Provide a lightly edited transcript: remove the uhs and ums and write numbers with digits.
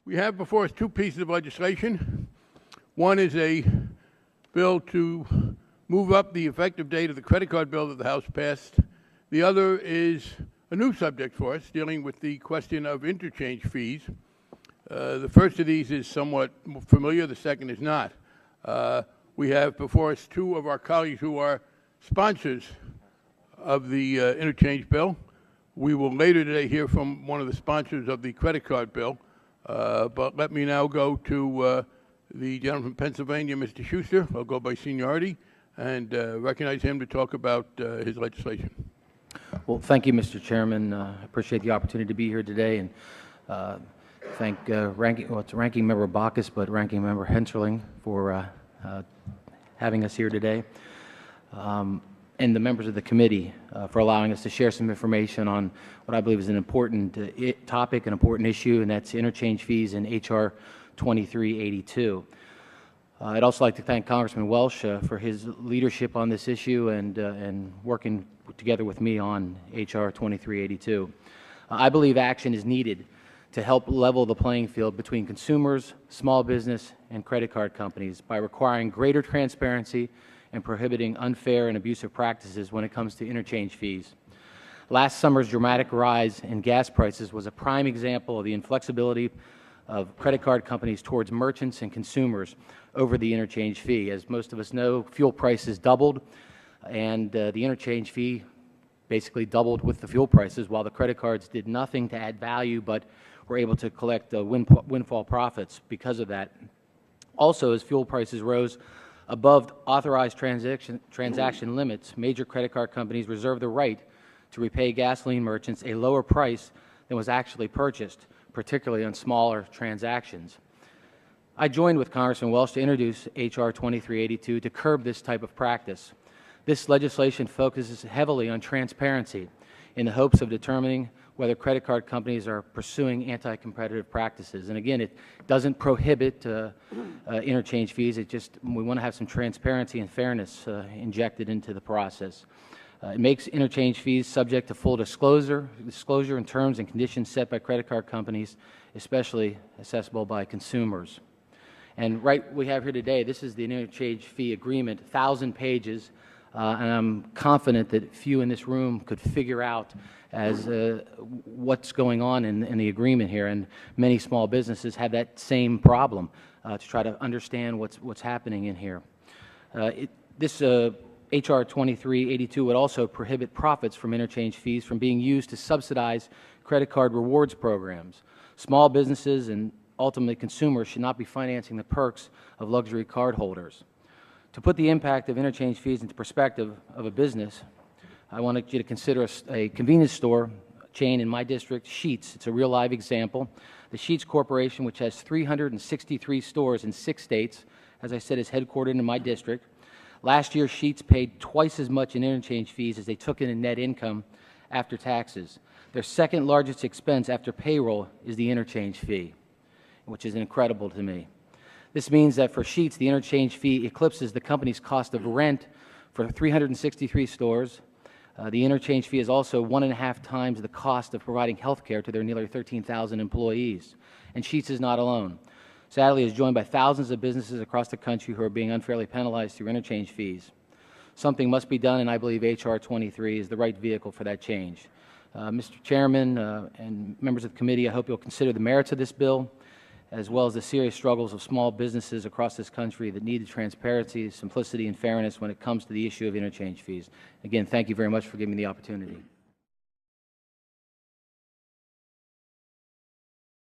We have before us two pieces of legislation. One is a bill to move up the effective date of the credit card bill that the House passed. The other is a new subject for us, dealing with the question of interchange fees. The first of these is somewhat familiar, the second is not. We have before us two of our colleagues who are sponsors of the interchange bill. We will later today hear from one of the sponsors of the credit card bill. But let me now go to the gentleman from Pennsylvania, Mr. Shuster. I'll go by seniority and recognize him to talk about his legislation. Well, thank you, Mr. Chairman. I appreciate the opportunity to be here today, and thank Ranking Member Bachus, but Ranking Member Hensarling for having us here today, and the members of the committee for allowing us to share some information on what I believe is an important topic, an important issue, and that's interchange fees in H.R. 2382. I'd also like to thank Congressman Welch for his leadership on this issue and working together with me on H.R. 2382. I believe action is needed to help level the playing field between consumers, small business, and credit card companies by requiring greater transparency and prohibiting unfair and abusive practices when it comes to interchange fees. Last summer's dramatic rise in gas prices was a prime example of the inflexibility of credit card companies towards merchants and consumers over the interchange fee. As most of us know, fuel prices doubled, and the interchange fee basically doubled with the fuel prices, while the credit cards did nothing to add value but were able to collect windfall profits because of that. Also, as fuel prices rose above authorized transaction limits, major credit card companies reserved the right to repay gasoline merchants a lower price than was actually purchased, particularly on smaller transactions. I joined with Congressman Welch to introduce H.R. 2382 to curb this type of practice. This legislation focuses heavily on transparency in the hopes of determining whether credit card companies are pursuing anti-competitive practices. And again, it doesn't prohibit interchange fees. We want to have some transparency and fairness injected into the process. It makes interchange fees subject to full disclosure in terms and conditions set by credit card companies, especially accessible by consumers. And we have here today, this is the interchange fee agreement, 1,000 pages, and I'm confident that few in this room could figure out what's going on in the agreement here, and many small businesses have that same problem to try to understand what's happening in here. This H.R. 2382 would also prohibit profits from interchange fees from being used to subsidize credit card rewards programs. Small businesses and ultimately consumers should not be financing the perks of luxury card holders. To put the impact of interchange fees into perspective of a business, I wanted you to consider a convenience store chain in my district, Sheetz. It's a real live example. The Sheetz Corporation, which has 363 stores in 6 states, as I said, is headquartered in my district. Last year, Sheetz paid twice as much in interchange fees as they took in net income after taxes. Their second largest expense after payroll is the interchange fee, which is incredible to me. This means that for Sheetz, the interchange fee eclipses the company's cost of rent for 363 stores. The interchange fee is also 1.5 times the cost of providing health care to their nearly 13,000 employees. And Sheetz is not alone. Sadly, it is joined by thousands of businesses across the country who are being unfairly penalized through interchange fees. Something must be done, and I believe H.R. 23 is the right vehicle for that change. Mr. Chairman and members of the committee, I hope you'll consider the merits of this bill, as well as the serious struggles of small businesses across this country that need transparency, simplicity, and fairness when it comes to the issue of interchange fees. Again, thank you very much for giving me the opportunity.